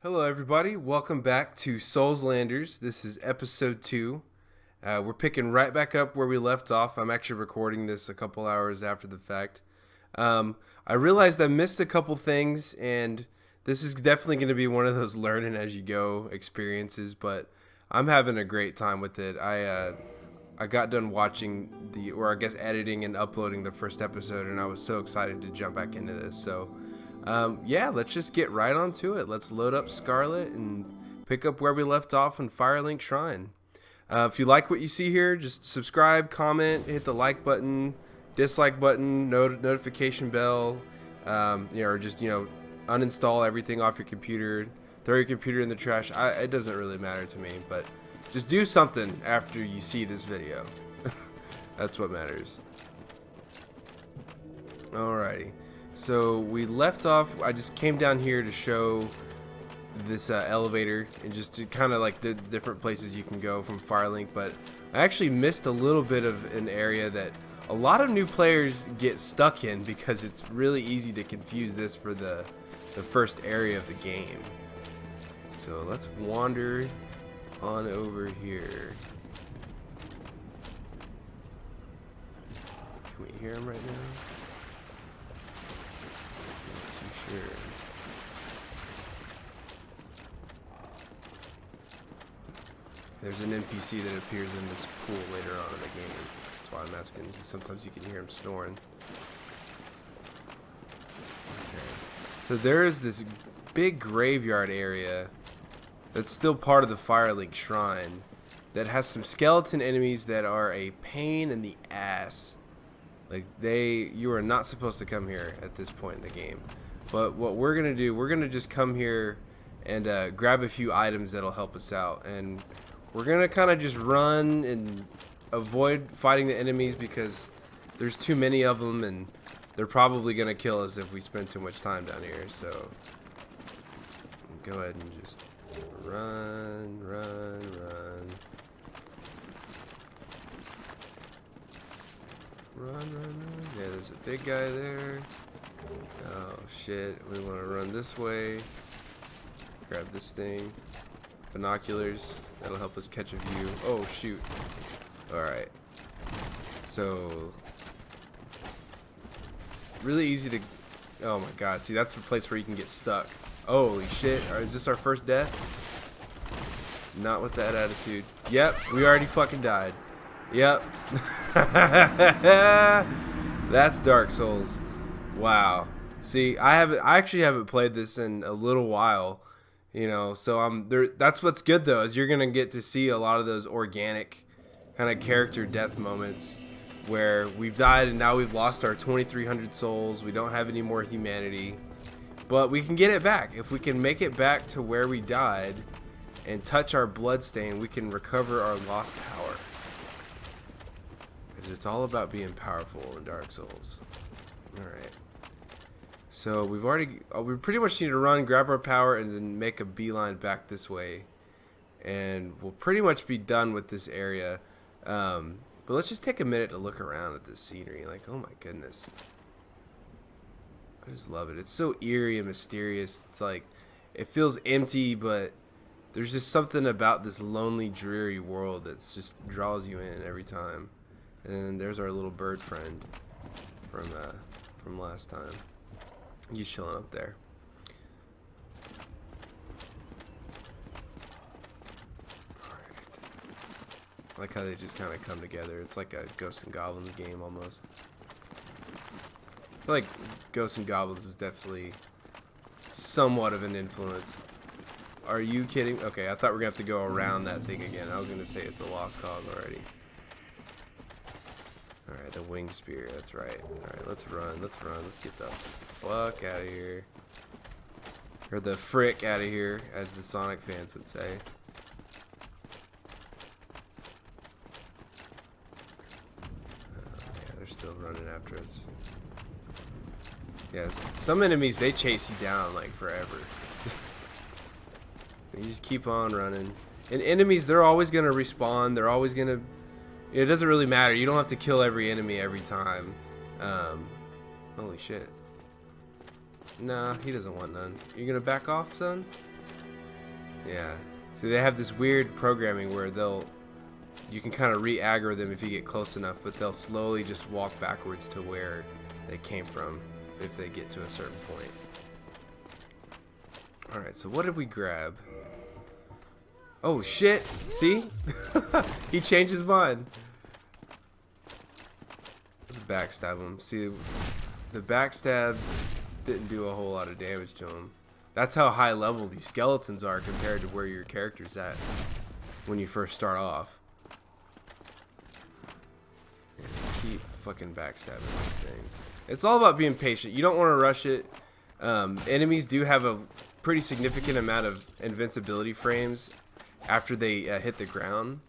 Hello everybody, welcome back to SoulsLanders. This is episode 2. We're picking right back up where we left off. I'm actually recording this a couple hours after the fact. I realized I missed a couple things, and this is definitely going to be one of those learning as you go experiences, but I'm having a great time with it. I got done watching editing and uploading the first episode, and I was so excited to jump back into this. So yeah, let's just get right onto it. Let's load up Scarlet and pick up where we left off in Firelink Shrine. If you like what you see here, just subscribe, comment, hit the like button, dislike button, notification bell, or just, uninstall everything off your computer, throw your computer in the trash. It doesn't really matter to me, but just do something after you see this video. That's what matters. Alrighty. So we left off, I just came down here to show this elevator and just to kind of like the different places you can go from Firelink, but I actually missed a little bit of an area that a lot of new players get stuck in because it's really easy to confuse this for the first area of the game. So let's wander on over here. Can we hear him right now? Sure. There's an NPC that appears in this pool later on in the game. That's why I'm asking. Sometimes you can hear him snoring. Okay. So there is this big graveyard area that's still part of the Firelink Shrine that has some skeleton enemies that are a pain in the ass. Like you are not supposed to come here at this point in the game. But what we're going to do, we're going to just come here and grab a few items that'll help us out. And we're going to kind of just run and avoid fighting the enemies because there's too many of them and they're probably going to kill us if we spend too much time down here. So go ahead and just run. Yeah, there's a big guy there. Oh shit, we want to run this way. Grab this thing. Binoculars, that'll help us catch a view. Oh shoot. Alright. So, really easy to... Oh my god, see that's the place where you can get stuck. Holy shit, is this our first death? Not with that attitude. Yep, we already fucking died. Yep. That's Dark Souls. Wow. See, I actually haven't played this in a little while, so I'm there. That's what's good though, is you're gonna get to see a lot of those organic kind of character death moments where we've died and now we've lost our 2,300 souls. We don't have any more humanity, but we can get it back if we can make it back to where we died and touch our bloodstain. We can recover our lost power, because it's all about being powerful in Dark Souls. All right. So we pretty much need to run, grab our power, and then make a beeline back this way. And we'll pretty much be done with this area. But let's just take a minute to look around at this scenery. Like, oh my goodness. I just love it. It's so eerie and mysterious. It's like, it feels empty, but there's just something about this lonely, dreary world that just draws you in every time. And there's our little bird friend from last time. He's chilling up there. Alright. I like how they just kind of come together. It's like a Ghosts and Goblins game almost. I feel like Ghosts and Goblins was definitely somewhat of an influence. Are you kidding? Okay, I thought we were going to have to go around that thing again. I was going to say it's a lost cause already. Alright, the wing spear, that's right. Alright, let's run. Let's get the fuck out of here. Or the frick out of here, as the Sonic fans would say. Yeah, they're still running after us. Yes, some enemies, they chase you down like forever. You just keep on running. And enemies, they're always going to respawn. They're always going to... It doesn't really matter. You don't have to kill every enemy every time. Holy shit. Nah, he doesn't want none. You gonna back off, son? Yeah. So they have this weird programming where you can kind of re-aggro them if you get close enough, but they'll slowly just walk backwards to where they came from if they get to a certain point. Alright, so what did we grab? Oh shit! See? He changed his mind. Let's backstab him. See, the backstab didn't do a whole lot of damage to him. That's how high level these skeletons are compared to where your character's at when you first start off. And just keep fucking backstabbing these things. It's all about being patient. You don't want to rush it. Enemies do have a pretty significant amount of invincibility frames after they hit the ground.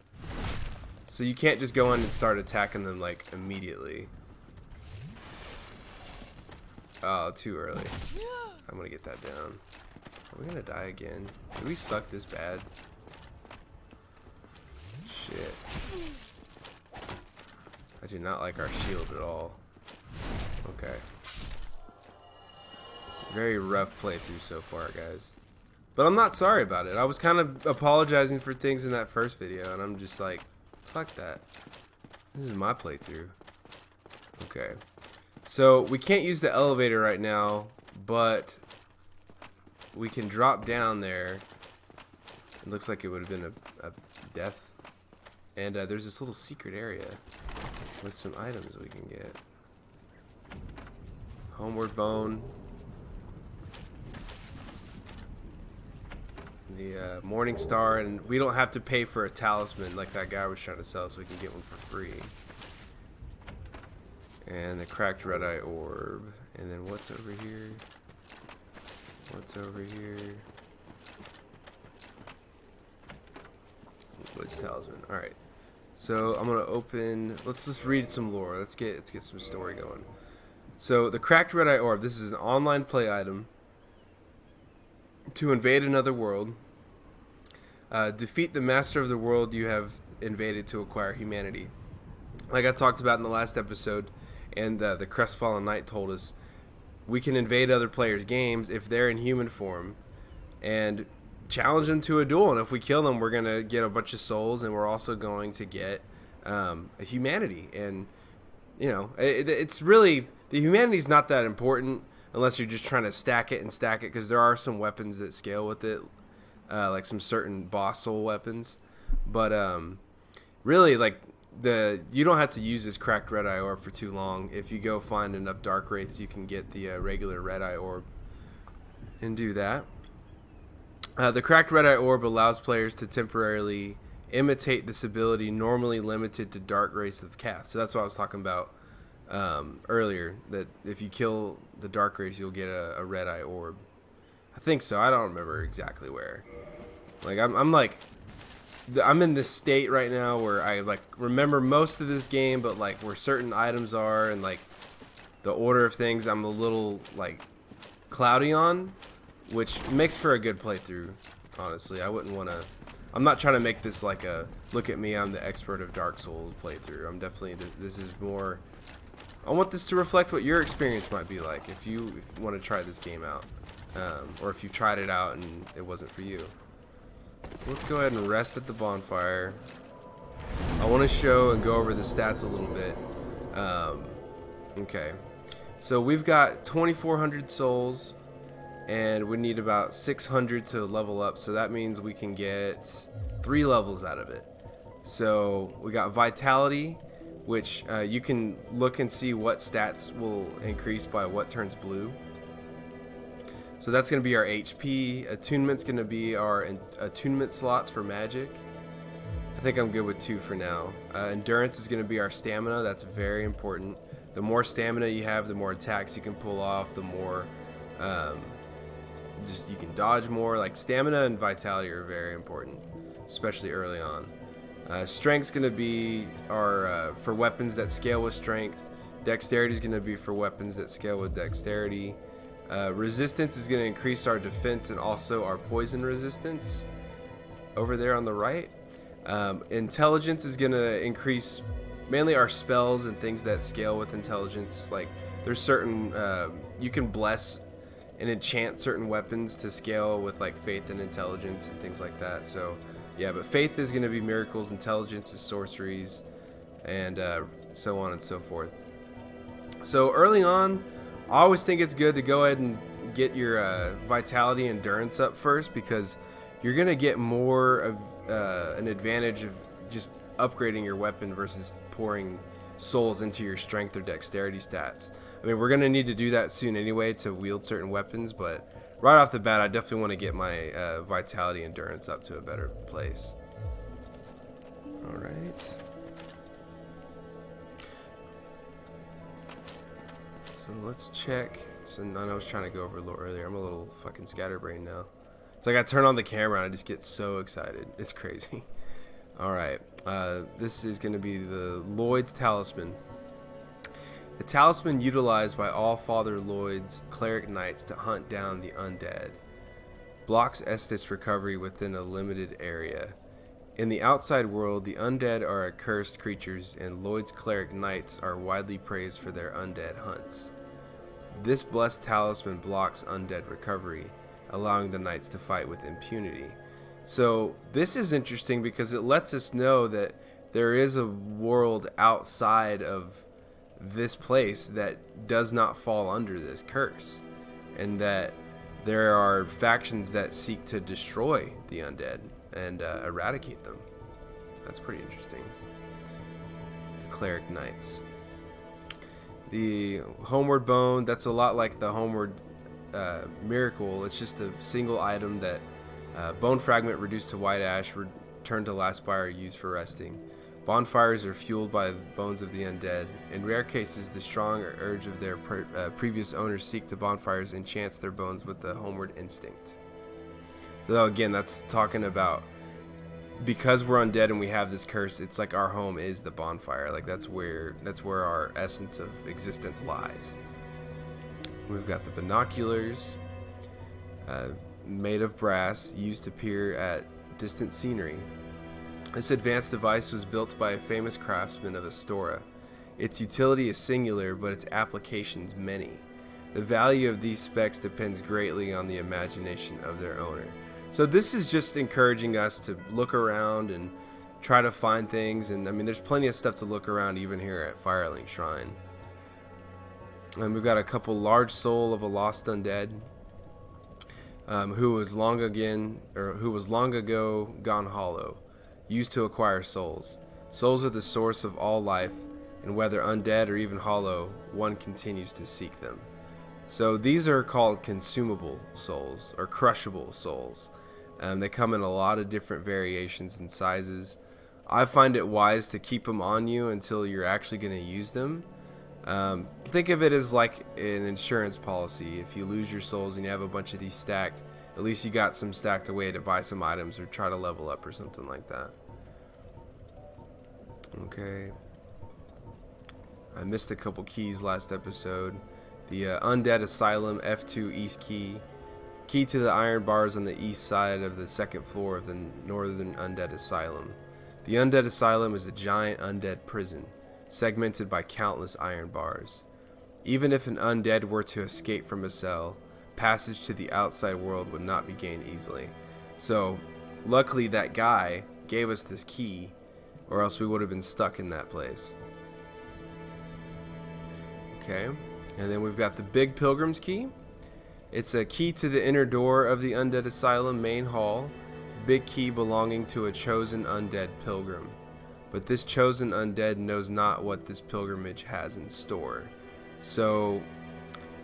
So you can't just go in and start attacking them like immediately. Oh, too early. I'm gonna get that down. Are we gonna die again? Do we suck this bad? Shit. I do not like our shield at all. Okay. Very rough playthrough so far, guys. But I'm not sorry about it. I was kind of apologizing for things in that first video, and I'm just like, fuck that. This is my playthrough. Okay. So, we can't use the elevator right now, but we can drop down there. It looks like it would have been a death. And there's this little secret area with some items we can get. Homeward Bone. The Morning Star, and we don't have to pay for a talisman like that guy was trying to sell, so we can get one for free. And the cracked red eye orb. And then what's over here? What's over here? Woods talisman. Alright. So I'm gonna open, let's just read some lore. Let's get some story going. So the cracked red eye orb, this is an online play item. To invade another world. Defeat the master of the world you have invaded to acquire humanity. Like I talked about in the last episode, and the Crestfallen Knight told us, we can invade other players' games if they're in human form and challenge them to a duel. And if we kill them, we're going to get a bunch of souls, and we're also going to get a humanity. And, you know, it's really, the humanity's not that important unless you're just trying to stack it, because there are some weapons that scale with it, like some certain boss soul weapons. But really, like, you don't have to use this cracked red eye orb for too long. If you go find enough dark wraiths, you can get the regular red eye orb and do that. The cracked red eye orb allows players to temporarily imitate this ability normally limited to dark wraiths of Cath. So that's what I was talking about earlier, that if you kill the dark wraiths, you'll get a red eye orb. I think so. I don't remember exactly where. Like I'm in this state right now where I like remember most of this game, but like where certain items are and like the order of things, I'm a little like cloudy on, which makes for a good playthrough. Honestly, I wouldn't want to. I'm not trying to make this like a look at me, I'm the expert of Dark Souls playthrough. I'm definitely, this is more. I want this to reflect what your experience might be like if you want to try this game out, or if you tried it out and it wasn't for you. So let's go ahead and rest at the bonfire. I want to show and go over the stats a little bit. Okay, so we've got 2,400 souls, and we need about 600 to level up. So that means we can get 3 levels out of it. So we got Vitality, which you can look and see what stats will increase by what turns blue. So that's going to be our HP. Attunement's going to be our attunement slots for magic. I think I'm good with 2 for now. Endurance is going to be our stamina. That's very important. The more stamina you have, the more attacks you can pull off, the more just you can dodge more. Like stamina and vitality are very important, especially early on. Strength's going to be our for weapons that scale with strength. Dexterity is going to be for weapons that scale with dexterity. Resistance is going to increase our defense and also our poison resistance over there on the right. Intelligence is going to increase mainly our spells and things that scale with intelligence. Like there's certain you can bless and enchant certain weapons to scale with like faith and intelligence and things like that. So yeah, but faith is going to be miracles, intelligence is sorceries, and so on and so forth. So early on, I always think it's good to go ahead and get your vitality endurance up first, because you're going to get more of an advantage of just upgrading your weapon versus pouring souls into your strength or dexterity stats. I mean, we're going to need to do that soon anyway to wield certain weapons, but right off the bat, I definitely want to get my vitality endurance up to a better place. All right. So let's check. So I was trying to go over a little earlier. I'm a little fucking scatterbrained now. It's like I turn on the camera and I just get so excited. It's crazy. All right. This is going to be the Lloyd's Talisman. The talisman utilized by all Father Lloyd's cleric knights to hunt down the undead. Blocks Estus recovery within a limited area. In the outside world, the undead are accursed creatures, and Lloyd's cleric knights are widely praised for their undead hunts. This blessed talisman blocks undead recovery, allowing the knights to fight with impunity. So this is interesting because it lets us know that there is a world outside of this place that does not fall under this curse, and that there are factions that seek to destroy the undead and eradicate them. So that's pretty interesting. The cleric knights. The homeward bone, that's a lot like the homeward miracle. It's just a single item that bone fragment reduced to white ash, returned to last buyer, used for resting. Bonfires are fueled by the bones of the undead. In rare cases, the strong urge of their previous owners seek to bonfires enchants their bones with the homeward instinct. So again, that's talking about, because we're undead and we have this curse, it's like our home is the bonfire. Like that's where our essence of existence lies. We've got the binoculars, made of brass, used to peer at distant scenery. This advanced device was built by a famous craftsman of Astora. Its utility is singular, but its applications many. The value of these specs depends greatly on the imagination of their owner. So this is just encouraging us to look around and try to find things. And I mean, there's plenty of stuff to look around even here at Firelink Shrine. And we've got a couple large soul of a lost undead, who was long ago gone hollow, used to acquire souls. Souls are the source of all life, and whether undead or even hollow, one continues to seek them. So these are called consumable souls, or crushable souls. They come in a lot of different variations and sizes. I find it wise to keep them on you until you're actually going to use them. Think of it as like an insurance policy. If you lose your souls and you have a bunch of these stacked, at least you got some stacked away to buy some items or try to level up or something like that. Okay. I missed a couple keys last episode. The Undead Asylum F.2 East Key. Key to the iron bars on the east side of the second floor of the Northern Undead Asylum. The Undead Asylum is a giant undead prison, segmented by countless iron bars. Even if an undead were to escape from a cell, passage to the outside world would not be gained easily. So, luckily that guy gave us this key, or else we would have been stuck in that place. Okay, and then we've got the Big Pilgrim's Key. It's a key to the inner door of the Undead Asylum main hall. Big key belonging to a chosen undead pilgrim. But this chosen undead knows not what this pilgrimage has in store. So,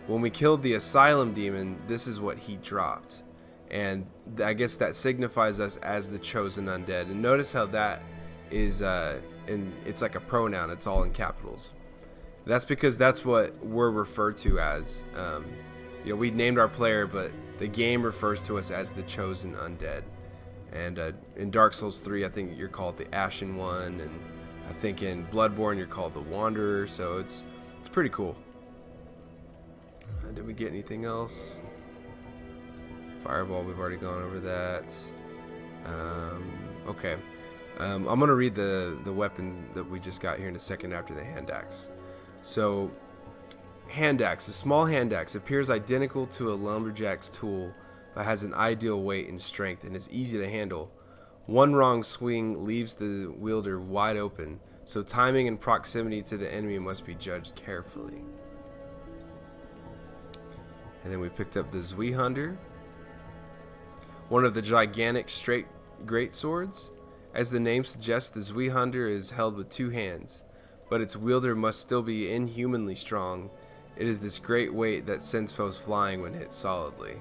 when we killed the Asylum demon, this is what he dropped. And I guess that signifies us as the chosen undead. And notice how that is, it's like a pronoun. It's all in capitals. That's because that's what we're referred to as. We named our player, but the game refers to us as the chosen undead. And in Dark Souls 3, I think you're called the Ashen One, and I think in Bloodborne you're called the Wanderer. So it's pretty cool. Did we get anything else? Fireball, we've already gone over that. Okay. I'm going to read the weapons that we just got here in a second after the hand axe. So, Hand axe. A small hand axe appears identical to a lumberjack's tool, but has an ideal weight and strength and is easy to handle. One wrong swing leaves the wielder wide open, so timing and proximity to the enemy must be judged carefully. And then we picked up the Zweihänder, one of the gigantic straight great swords. As the name suggests, the Zweihänder is held with two hands, but its wielder must still be inhumanly strong. It is this great weight that sends foes flying when hit solidly.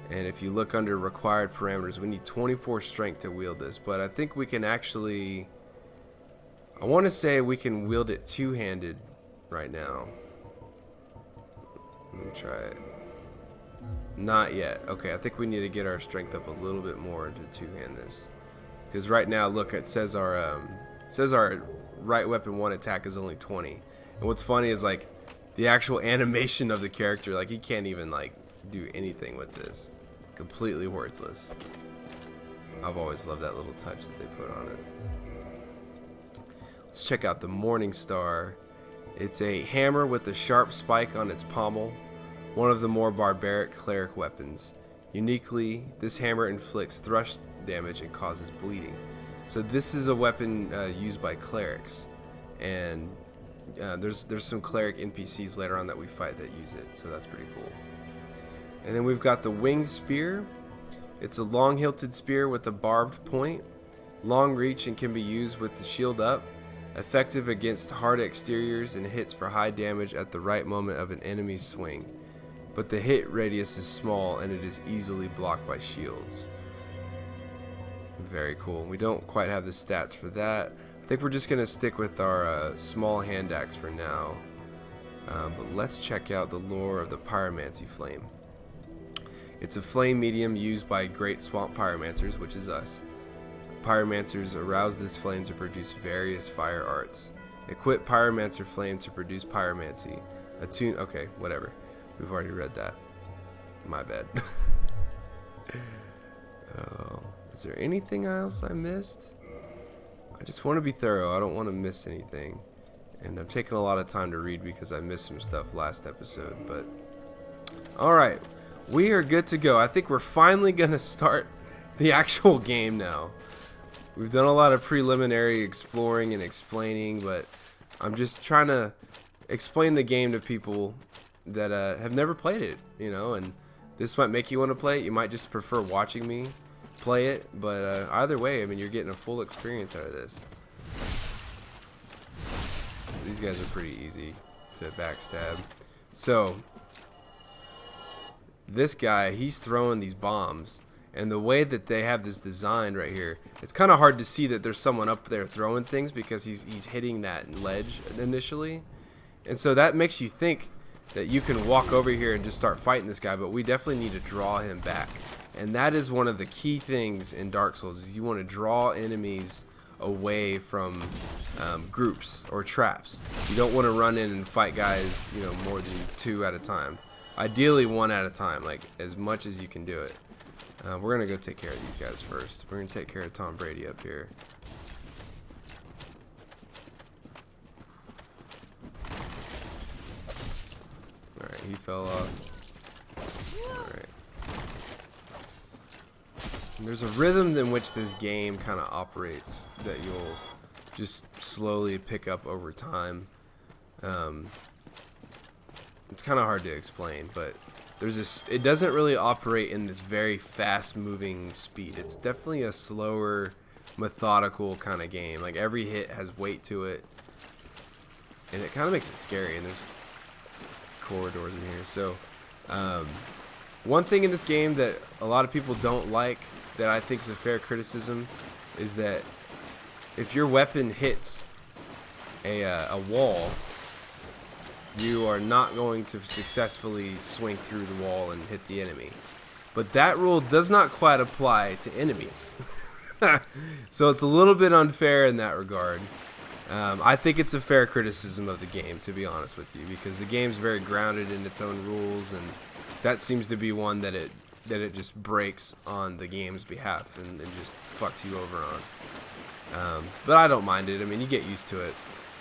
And if you look under required parameters, we need 24 strength to wield this, but I think we can actually, I want to say we can wield it two-handed right now. Let me try it. Not yet. Okay, I think we need to get our strength up a little bit more to two-hand this. Because right now, look, it says our right weapon one attack is only 20. And what's funny is like the actual animation of the character, like he can't even like do anything with this. Completely worthless. I've always loved that little touch that they put on it. Let's check out the Morning Star. It's a hammer with a sharp spike on its pommel, one of the more barbaric cleric weapons. Uniquely, this hammer inflicts thrust damage and causes bleeding. So this is a weapon used by clerics, and there's some cleric NPCs later on that we fight that use it, so that's pretty cool. And then we've got the Winged Spear. It's a long-hilted spear with a barbed point, long reach, and can be used with the shield up. Effective against hard exteriors and hits for high damage at the right moment of an enemy's swing. But the hit radius is small and it is easily blocked by shields. Very cool. We don't quite have the stats for that. I think we're just going to stick with our small hand axe for now. But let's check out the lore of the Pyromancy Flame. It's a flame medium used by great swamp pyromancers, which is us. Pyromancers arouse this flame to produce various fire arts. Equip Pyromancer Flame to produce Pyromancy. Attune. Okay, whatever. We've already read that. My bad. Oh, is there anything else I missed? I just want to be thorough. I don't want to miss anything. And I'm taking a lot of time to read because I missed some stuff last episode. But alright, we are good to go. I think we're finally going to start the actual game now. We've done a lot of preliminary exploring and explaining, but I'm just trying to explain the game to people that have never played it, you know, and this might make you want to play it. You might just prefer watching me play it, but either way, I mean, you're getting a full experience out of this. So these guys are pretty easy to backstab. So this guy, he's throwing these bombs. And the way that they have this designed right here, it's kind of hard to see that there's someone up there throwing things because he's hitting that ledge initially. And so that makes you think that you can walk over here and just start fighting this guy, but we definitely need to draw him back. And that is one of the key things in Dark Souls, is you want to draw enemies away from groups or traps. You don't want to run in and fight guys, you know, more than 2 at a time. Ideally 1 at a time, like as much as you can do it. We're going to go take care of these guys first. We're going to take care of Tom Brady up here. Alright, he fell off. Alright. There's a rhythm in which this game kind of operates that you'll just slowly pick up over time. It's kind of hard to explain, but there's this, it doesn't really operate in this very fast moving speed. It's definitely a slower, methodical kind of game. Like every hit has weight to it, and it kind of makes it scary. And there's corridors in here. So one thing in this game that a lot of people don't like, that I think is a fair criticism, is that if your weapon hits a wall, you are not going to successfully swing through the wall and hit the enemy. But that rule does not quite apply to enemies. So it's a little bit unfair in that regard. I think it's a fair criticism of the game, to be honest with you, because the game's very grounded in its own rules, and that seems to be one that it just breaks on the game's behalf and just fucks you over on. But I don't mind it. I mean, you get used to it.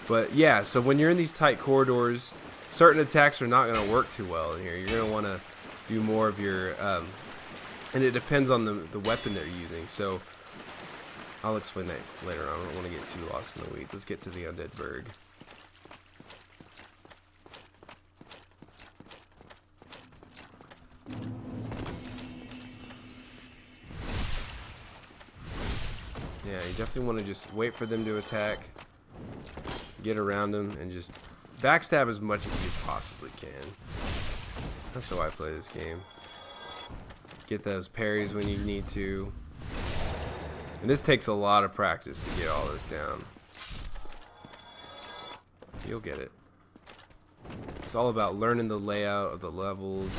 But yeah, so when you're in these tight corridors, certain attacks are not going to work too well in here. You're going to want to do more of your, and it depends on the weapon they're using. So I'll explain that later on. I don't want to get too lost in the weeds. Let's get to the Undead Burg. Yeah, you definitely want to just wait for them to attack, get around them, and just backstab as much as you possibly can. That's how I play this game. Get those parries when you need to. And this takes a lot of practice to get all this down. You'll get it. It's all about learning the layout of the levels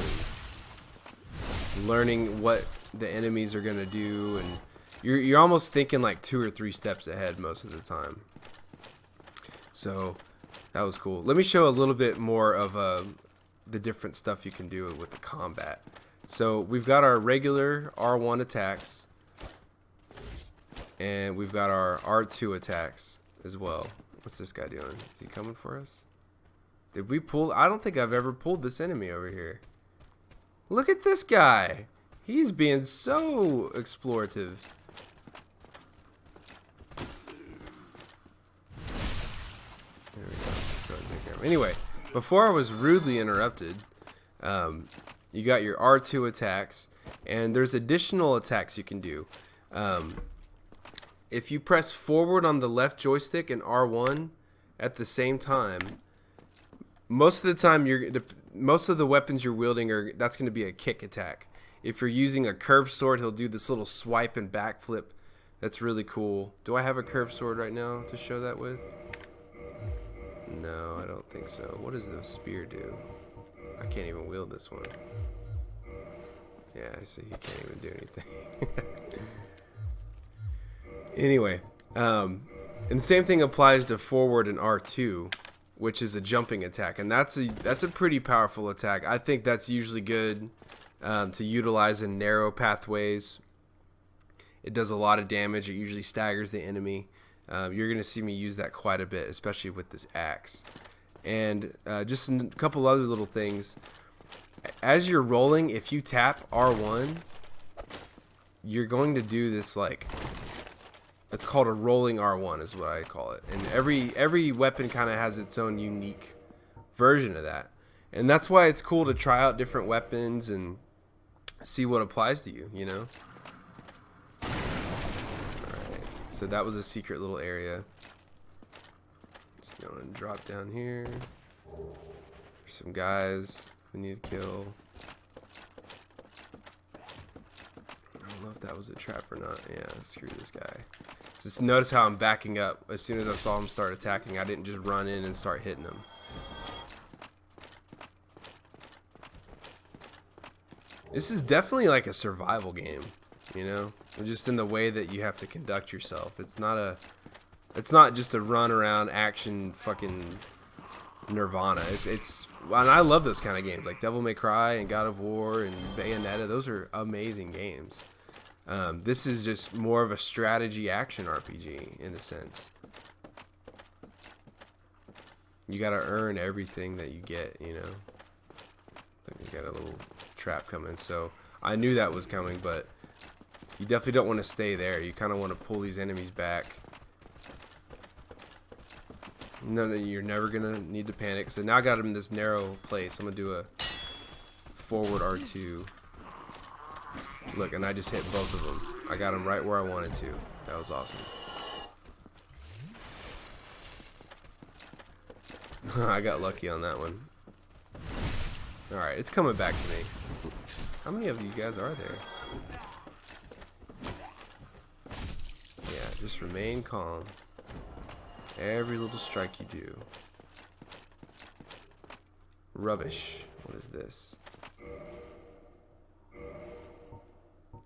and learning what the enemies are going to do, and you're almost thinking like 2 or 3 steps ahead most of the time. So that was cool. Let me show a little bit more of the different stuff you can do with the combat. So we've got our regular R1 attacks, and we've got our R2 attacks as well. What's this guy doing? Is he coming for us? Did we pull? I don't think I've ever pulled this enemy over here. Look at this guy. He's being so explorative. There we go. Let's go ahead and take care of him. Anyway, before I was rudely interrupted, you got your R2 attacks, and there's additional attacks you can do. If you press forward on the left joystick and R1 at the same time, most of the time most of the weapons you're wielding that's going to be a kick attack. If you're using a curved sword, he'll do this little swipe and backflip. That's really cool. Do I have a curved sword right now to show that with? No, I don't think so. What does the spear do? I can't even wield this one. Yeah, I see. You can't even do anything. Anyway, and the same thing applies to forward and R2, which is a jumping attack, and that's a pretty powerful attack. I think that's usually good to utilize in narrow pathways. It does a lot of damage. It usually staggers the enemy. You're going to see me use that quite a bit, especially with this axe. And just a couple other little things. As you're rolling, if you tap R1, you're going to do this, like, it's called a rolling R1 is what I call it. And every weapon kind of has its own unique version of that. And that's why it's cool to try out different weapons and see what applies to you, you know? Alright, so that was a secret little area. Just going to drop down here. There's some guys we need to kill. I don't know if that was a trap or not. Yeah, screw this guy. Just notice how I'm backing up. As soon as I saw him start attacking, I didn't just run in and start hitting him. This is definitely like a survival game, you know? Just in the way that you have to conduct yourself. It's not just a run around action fucking Nirvana. And I love those kind of games, like Devil May Cry and God of War and Bayonetta. Those are amazing games. This is just more of a strategy action RPG in a sense. You gotta earn everything that you get, you know. You got a little trap coming, so I knew that was coming, but you definitely don't want to stay there. You kind of want to pull these enemies back. No, you're never gonna need to panic. So now I got him in this narrow place. I'm gonna do a forward R2. Look, and I just hit both of them. I got him right where I wanted to. That was awesome. I got lucky on that one. Alright, it's coming back to me. How many of you guys are there? Yeah, just remain calm. Every little strike you do. Rubbish. What is this?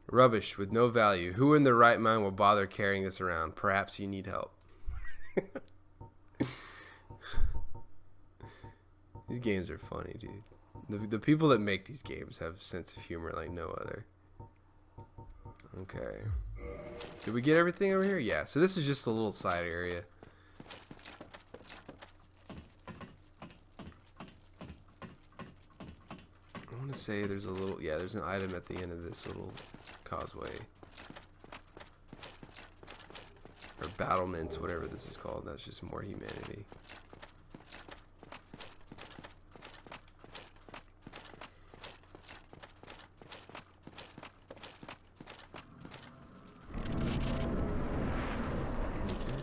Rubbish with no value. Who in their right mind will bother carrying this around? Perhaps you need help. These games are funny, dude. The people that make these games have a sense of humor like no other. Okay. Did we get everything over here? Yeah, so this is just a little side area. say there's a little, yeah, there's an item at the end of this little causeway. Or battlements, whatever this is called. That's just more humanity. Okay.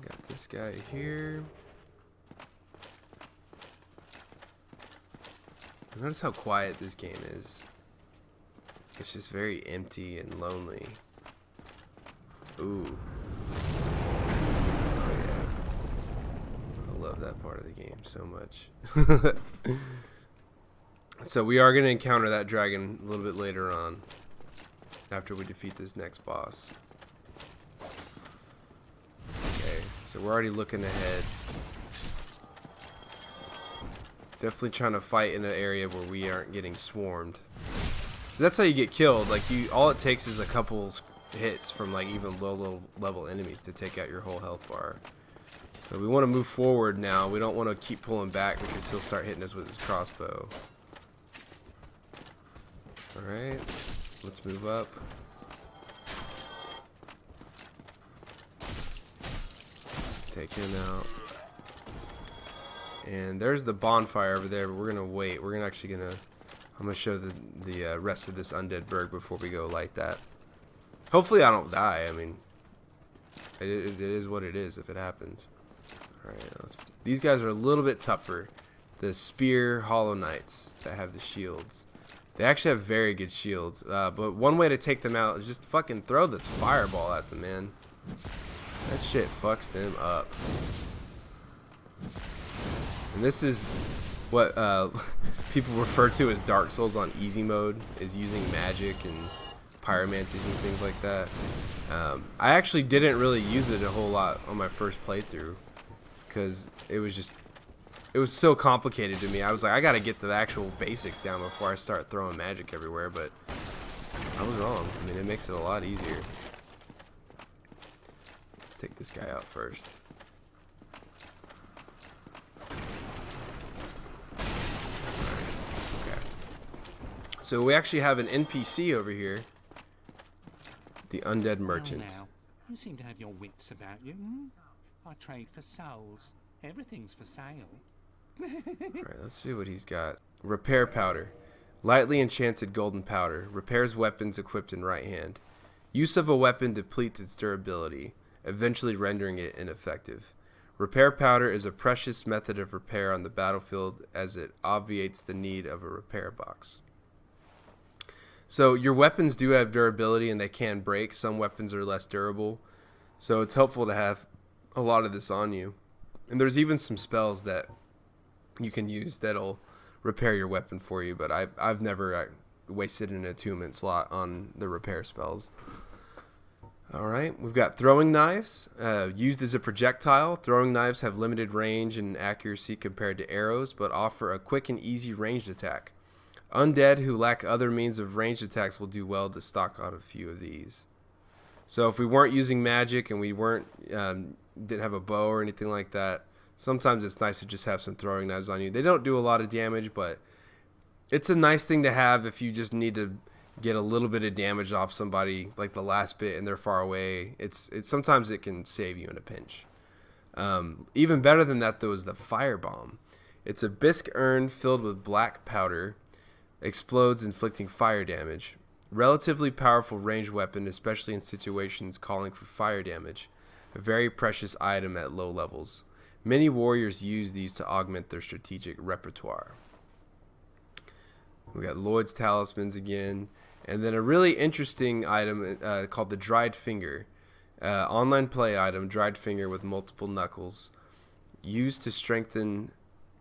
Got this guy here. Notice how quiet this game is. It's just very empty and lonely. Ooh. Oh yeah. I love that part of the game so much. So we are going to encounter that dragon a little bit later on, after we defeat this next boss. Okay, so we're already looking ahead. Definitely trying to fight in an area where we aren't getting swarmed. That's how you get killed. Like, all it takes is a couple hits from like even low level enemies to take out your whole health bar. So we want to move forward now. We don't want to keep pulling back because he'll start hitting us with his crossbow. Alright, let's move up. Take him out. And there's the bonfire over there, but we're gonna wait. I'm gonna show the rest of this Undead Burg before we go light that. Hopefully I don't die. I mean, it is what it is if it happens. Alright, these guys are a little bit tougher. The Spear Hollow Knights that have the shields. They actually have very good shields. But one way to take them out is just fucking throw this fireball at them, man. That shit fucks them up. And this is what people refer to as Dark Souls on easy mode, is using magic and pyromancies and things like that. I actually didn't really use it a whole lot on my first playthrough because it was so complicated to me. I was like, I gotta get the actual basics down before I start throwing magic everywhere, but I was wrong. I mean, it makes it a lot easier. Let's take this guy out first. Nice. Okay. So we actually have an NPC over here. The Undead Merchant. Now, you seem to have your wits about you. I trade for souls. Everything's for sale. Alright, let's see what he's got. Repair powder. Lightly enchanted golden powder. Repairs weapons equipped in right hand. Use of a weapon depletes its durability, eventually rendering it ineffective. Repair powder is a precious method of repair on the battlefield as it obviates the need of a repair box. So your weapons do have durability and they can break. Some weapons are less durable. So it's helpful to have a lot of this on you. And there's even some spells that you can use that'll repair your weapon for you. But I've never wasted an attunement slot on the repair spells. Alright, we've got throwing knives. Used as a projectile, throwing knives have limited range and accuracy compared to arrows, but offer a quick and easy ranged attack. Undead who lack other means of ranged attacks will do well to stock on a few of these. So if we weren't using magic and we didn't have a bow or anything like that, sometimes it's nice to just have some throwing knives on you. They don't do a lot of damage, but it's a nice thing to have if you just need to get a little bit of damage off somebody, like the last bit, and they're far away. It's sometimes it can save you in a pinch. Even better than that, though, is the firebomb. It's a bisque urn filled with black powder. Explodes, inflicting fire damage. Relatively powerful ranged weapon, especially in situations calling for fire damage. A very precious item at low levels. Many warriors use these to augment their strategic repertoire. We got Lloyd's talismans again. And then a really interesting item called the Dried Finger. Online play item, Dried Finger with multiple knuckles. Used to strengthen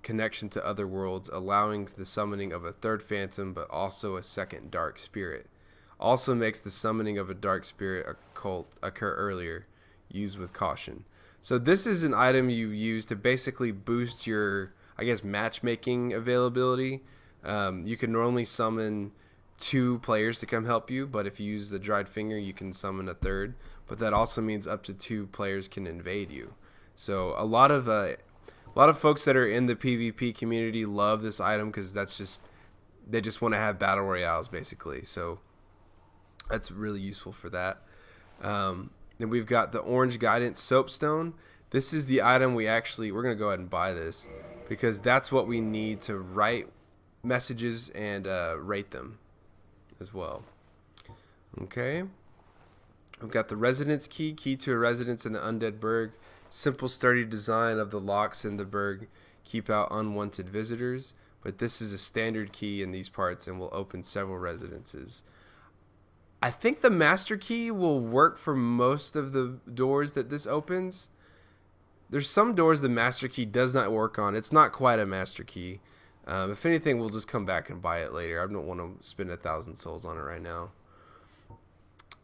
connection to other worlds, allowing the summoning of a third phantom, but also a second dark spirit. Also makes the summoning of a dark spirit occult occur earlier. Used with caution. So this is an item you use to basically boost your, I guess, matchmaking availability. You can normally summon 2 players to come help you, but if you use the Dried Finger, you can summon a third. But that also means up to 2 players can invade you. So a lot of folks that are in the PvP community love this item because that's just they just want to have battle royales basically. So that's really useful for that. Then we've got the orange guidance soapstone. This is the item we're going to go ahead and buy this because that's what we need to write messages and rate them as well. Okay. We've got the residence key to a residence in the Undead Burg. Simple, sturdy design of the locks in the burg keep out unwanted visitors, but this is a standard key in these parts and will open several residences. I think the master key will work for most of the doors that this opens. There's some doors the master key does not work on. It's not quite a master key. If anything, we'll just come back and buy it later. I don't want to spend 1,000 souls on it right now.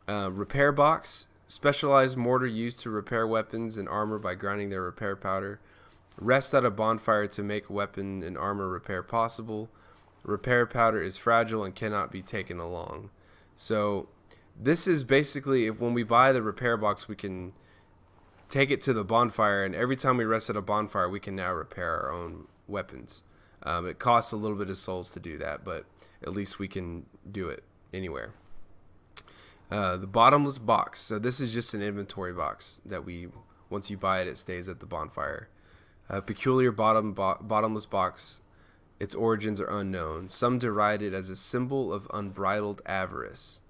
Repair box. Specialized mortar used to repair weapons and armor by grinding their repair powder. Rest at a bonfire to make weapon and armor repair possible. Repair powder is fragile and cannot be taken along. So this is basically, when we buy the repair box, we can take it to the bonfire, and every time we rest at a bonfire, we can now repair our own weapons. It costs a little bit of souls to do that, but at least we can do it anywhere. The bottomless box. So this is just an inventory box that once you buy it, it stays at the bonfire. Peculiar bottomless box. Its origins are unknown. Some deride it as a symbol of unbridled avarice.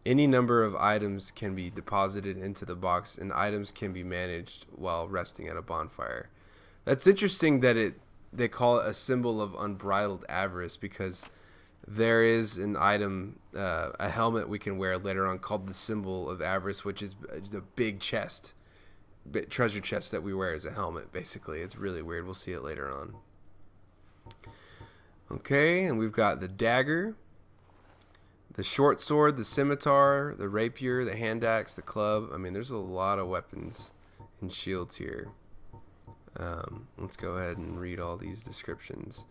Any number of items can be deposited into the box, and items can be managed while resting at a bonfire. That's interesting that they call it a symbol of unbridled avarice, because there is an item, a helmet we can wear later on called the symbol of avarice, which is the big treasure chest that we wear as a helmet, basically. It's really weird. We'll see it later on. Okay, and we've got the dagger, the short sword, the scimitar, the rapier, the hand axe, the club. I mean, there's a lot of weapons and shields here. Let's go ahead and read all these descriptions.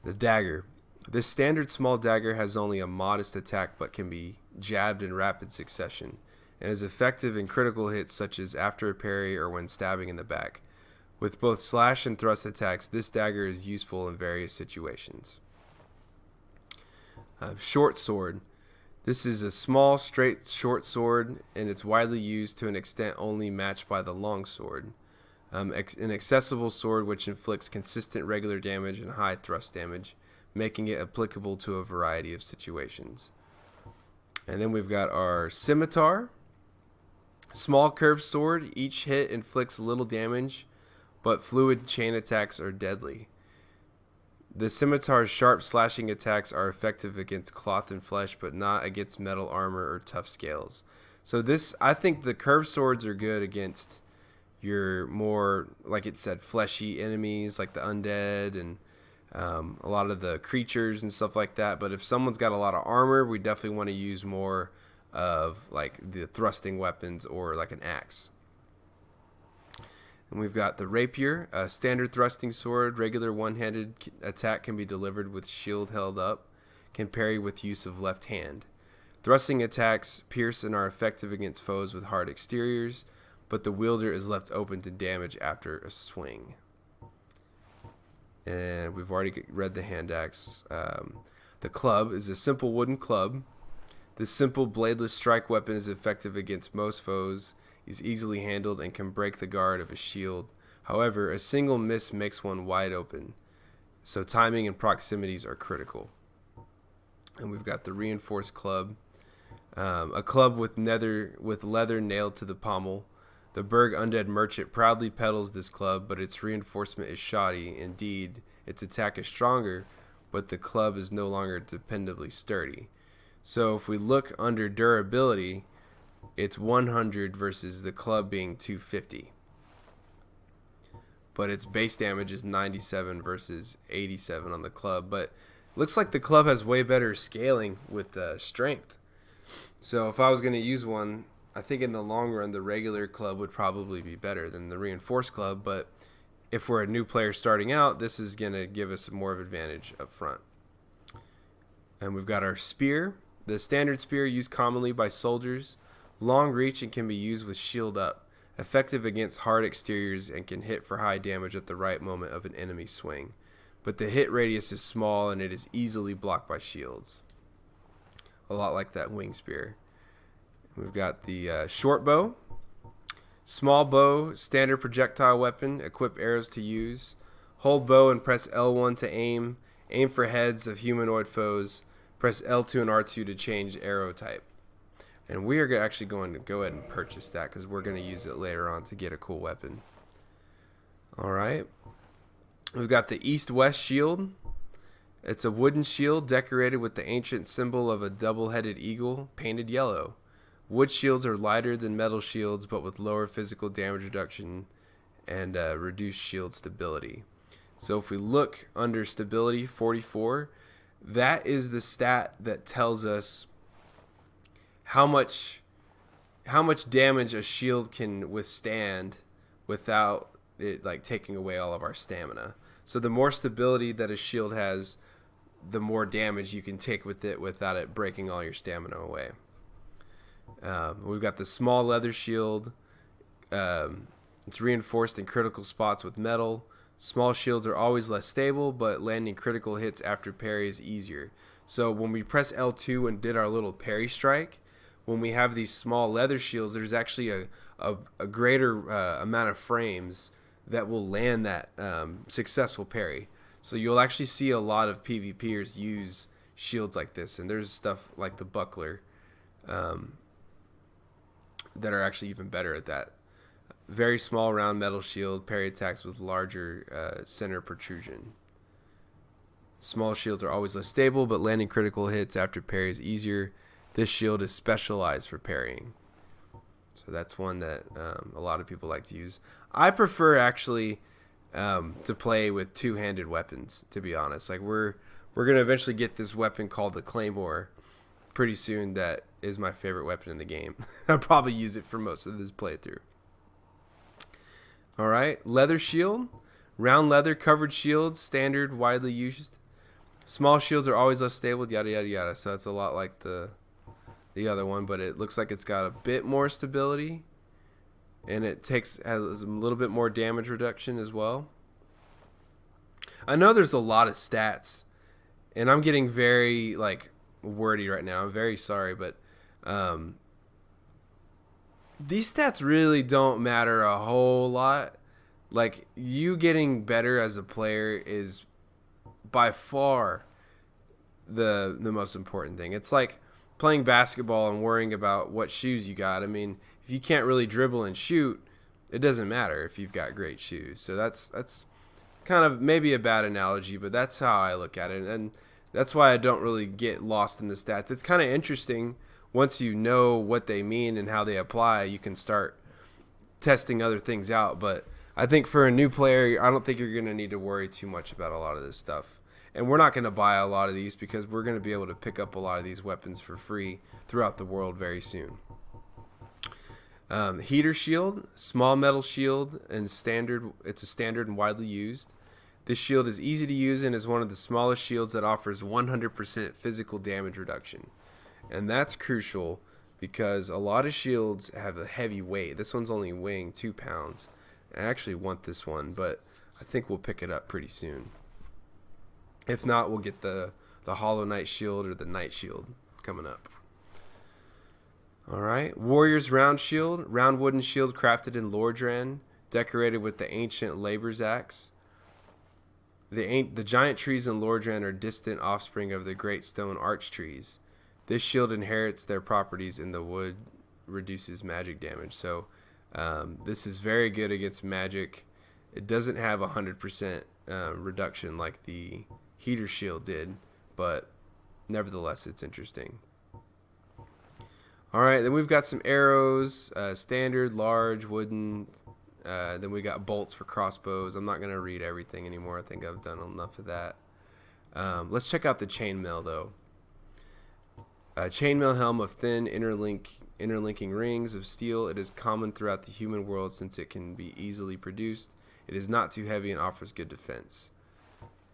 The dagger. This standard small dagger has only a modest attack but can be jabbed in rapid succession and is effective in critical hits such as after a parry or when stabbing in the back. With both slash and thrust attacks, this dagger is useful in various situations. Short sword. This is a small, straight, short sword, and it's widely used to an extent only matched by the long sword. An accessible sword which inflicts consistent regular damage and high thrust damage, making it applicable to a variety of situations. And then we've got our scimitar. Small curved sword. Each hit inflicts little damage, but fluid chain attacks are deadly. The scimitar's sharp slashing attacks are effective against cloth and flesh, but not against metal armor or tough scales. So I think the curved swords are good against your more, like it said, fleshy enemies like the undead and a lot of the creatures and stuff like that. But if someone's got a lot of armor, we definitely want to use more of like the thrusting weapons or like an axe. And we've got the rapier, a standard thrusting sword. Regular one-handed attack can be delivered with shield held up, can parry with use of left hand. Thrusting attacks pierce and are effective against foes with hard exteriors, but the wielder is left open to damage after a swing. And we've already read the hand axe. The club is a simple wooden club. This simple bladeless strike weapon is effective against most foes, is easily handled, and can break the guard of a shield. However, a single miss makes one wide open, so timing and proximities are critical. And we've got the reinforced club, a club with leather nailed to the pommel. The Burg Undead Merchant proudly peddles this club, but its reinforcement is shoddy. Indeed, its attack is stronger, but the club is no longer dependably sturdy. So if we look under durability, it's 100 versus the club being 250. But its base damage is 97 versus 87 on the club. But looks like the club has way better scaling with strength. So if I was going to use one, I think in the long run, the regular club would probably be better than the reinforced club. But if we're a new player starting out, this is going to give us more of an advantage up front. And we've got our spear. The standard spear used commonly by soldiers. Long reach and can be used with shield up. Effective against hard exteriors and can hit for high damage at the right moment of an enemy swing. but the hit radius is small and it is easily blocked by shields. A lot like that wing spear. We've got the short bow. Small bow, standard projectile weapon. Equip arrows to use. Hold bow and press L1 to aim. Aim for heads of humanoid foes. Press L2 and R2 to change arrow type. And we are actually going to go ahead and purchase that because we're going to use it later on to get a cool weapon. Alright. We've got the east-west shield. It's a wooden shield decorated with the ancient symbol of a double-headed eagle painted yellow. Wood shields are lighter than metal shields but with lower physical damage reduction and reduced shield stability. So if we look under stability 44, that is the stat that tells us how much damage a shield can withstand without it like taking away all of our stamina. So the more stability that a shield has, the more damage you can take with it without it breaking all your stamina away. We've got the small leather shield. It's reinforced in critical spots with metal. Small shields are always less stable, but landing critical hits after parry is easier. So when we press L2 and did our little parry strike, when we have these small leather shields, there's actually a greater amount of frames that will land that successful parry. So you'll actually see a lot of PvPers use shields like this, and there's stuff like the buckler that are actually even better at that. Very small round metal shield, parry attacks with larger center protrusion. Small shields are always less stable, but landing critical hits after parry is easier. This shield is specialized for parrying. So that's one that a lot of people like to use. I prefer actually to play with two-handed weapons, to be honest. Like we're going to eventually get this weapon called the Claymore pretty soon that is my favorite weapon in the game. I'll probably use it for most of this playthrough. Alright, leather shield. Round leather covered shields, standard, widely used. Small shields are always less stable, yada yada yada. So it's a lot like the other one, but it looks like it's got a bit more stability. And it has a little bit more damage reduction as well. I know there's a lot of stats, and I'm getting very wordy right now. I'm very sorry, but these stats really don't matter a whole lot. Like, you getting better as a player is by far the most important thing. It's like playing basketball and worrying about what shoes you got. I mean, if you can't really dribble and shoot, it doesn't matter if you've got great shoes. So that's kind of maybe a bad analogy, but that's how I look at it. And that's why I don't really get lost in the stats. It's kind of interesting. Once you know what they mean and how they apply, you can start testing other things out. But I think for a new player, I don't think you're going to need to worry too much about a lot of this stuff. And we're not going to buy a lot of these because we're going to be able to pick up a lot of these weapons for free throughout the world very soon. Heater shield, small metal shield, and standard. It's a standard and widely used. This shield is easy to use and is one of the smallest shields that offers 100% physical damage reduction. And that's crucial because a lot of shields have a heavy weight. This one's only weighing 2 pounds. I actually want this one, but I think we'll pick it up pretty soon. If not, we'll get the Hollow Knight shield or the Knight shield coming up. Alright, Warrior's round shield. Round wooden shield crafted in Lordran, decorated with the ancient labor's axe. The giant trees in Lordran are distant offspring of the great stone arch trees. This shield inherits their properties in the wood, reduces magic damage. So this is very good against magic. It doesn't have 100% reduction like the heater shield did, but nevertheless it's interesting. Alright, then we've got some arrows, standard, large, wooden. Then we got bolts for crossbows. I'm not going to read everything anymore. I think I've done enough of that. Let's check out the chainmail though. Chainmail helm of thin interlinking rings of steel. It is common throughout the human world since it can be easily produced. It is not too heavy and offers good defense.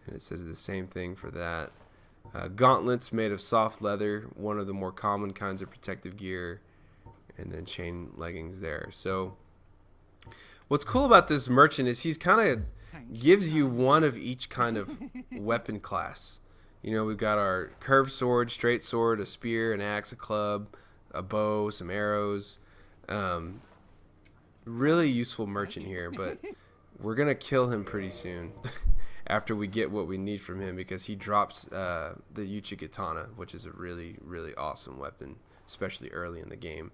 And it says the same thing for that. Gauntlets made of soft leather, one of the more common kinds of protective gear. And then chain leggings there. So what's cool about this merchant is he's kind of gives you one of each kind of weapon class. You know, we've got our curved sword, straight sword, a spear, an axe, a club, a bow, some arrows. Really useful merchant here, but we're going to kill him pretty soon after we get what we need from him, because he drops the Uchigatana, which is a really, really awesome weapon, especially early in the game.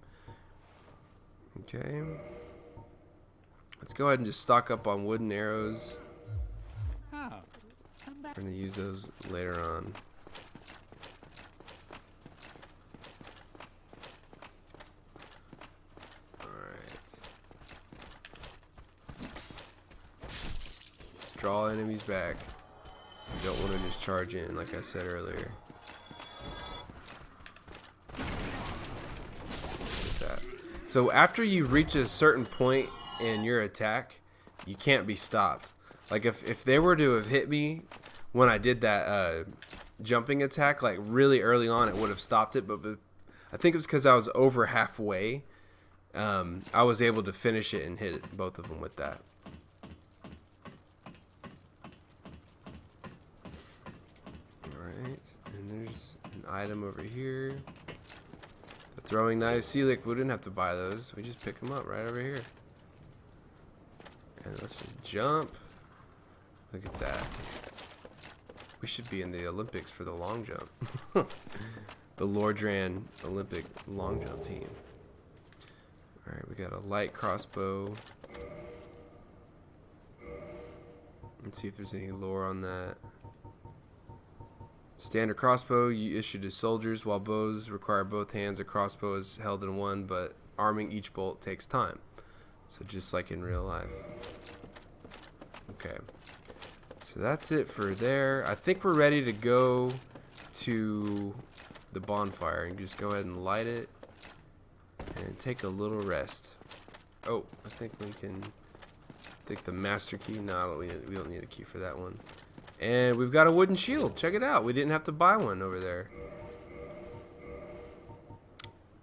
Okay. Let's go ahead and just stock up on wooden arrows. We're going to use those later on. Alright. Draw enemies back. You don't want to just charge in, like I said earlier. Like that. So after you reach a certain point in your attack, you can't be stopped. Like if they were to have hit me when I did that jumping attack, like really early on, it would have stopped it, but I think it was because I was over halfway. I was able to finish it and hit both of them with that. Alright, and there's an item over here. The throwing knives. See, like, we didn't have to buy those. We just pick them up right over here. And let's just jump. Look at that. We should be in the Olympics for the long jump. The Lordran Olympic long jump team. Alright, we got a light crossbow. Let's see if there's any lore on that. Standard crossbow you issue to soldiers, while bows require both hands. A crossbow is held in one, but arming each bolt takes time. So just like in real life. Okay. So that's it for there. I think we're ready to go to the bonfire and just go ahead and light it and take a little rest. Oh, I think we can take the master key. No, we don't need a key for that one. And we've got a wooden shield. Check it out. We didn't have to buy one over there.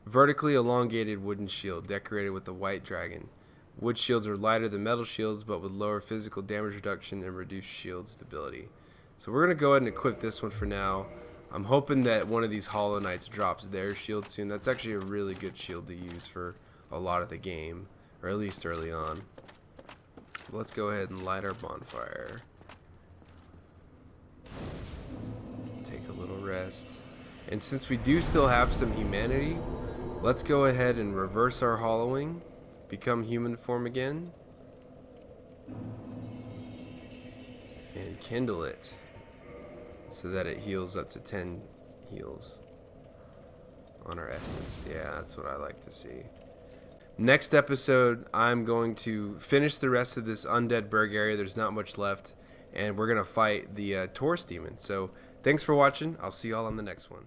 Vertically elongated wooden shield decorated with a white dragon. Wood shields are lighter than metal shields, but with lower physical damage reduction and reduced shield stability. So we're going to go ahead and equip this one for now. I'm hoping that one of these Hollow Knights drops their shield soon. That's actually a really good shield to use for a lot of the game, or at least early on. Let's go ahead and light our bonfire. Take a little rest. And since we do still have some humanity, let's go ahead and reverse our hollowing. Become human form again. And kindle it so that it heals up to 10 heals on our Estus. Yeah, that's what I like to see. Next episode, I'm going to finish the rest of this Undead Burg area. There's not much left. And we're going to fight the Taurus demon. So thanks for watching. I'll see y'all on the next one.